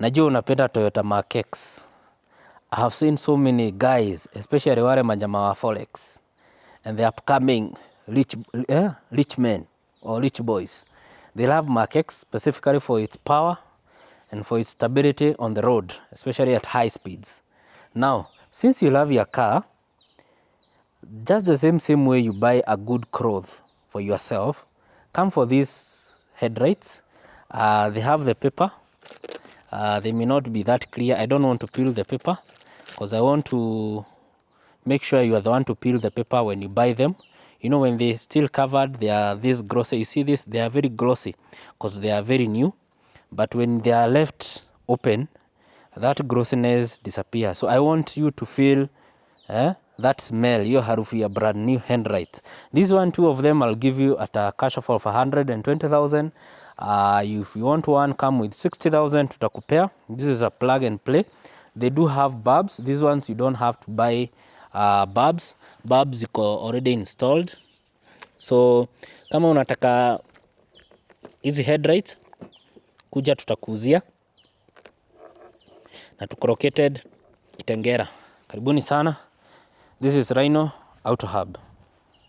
Najua unapenda Toyota Mark X. I have seen so many guys, especially wale majama wa Forex, and the upcoming rich men or rich boys. They love Mark X specifically for its power and for its stability on the road, especially at high speeds. Now, since you love your car, just the same way you buy a good cloth for yourself, come for these headlights. They have the paper. They may not be that clear. I don't want to peel the paper because I want to make sure you are the one to peel the paper when you buy them. You know, when they're still covered, they are this glossy. You see this? They are very glossy because they are very new. But when they are left open, that glossiness disappears. So I want you to feel that smell, your harufu ya brand new headlights. This one, two of them, I'll give you at a cash offer of 120,000. If you want one, come with 60,000 tutakupea. This is a plug and play. They do have bulbs. These ones you don't have to buy bulbs. Bulbs iko already installed. So kama unataka hizi headlights, kuja tutakuzia na tuko located Kitengela. Karibuni sana. This is Rhino Auto Hub.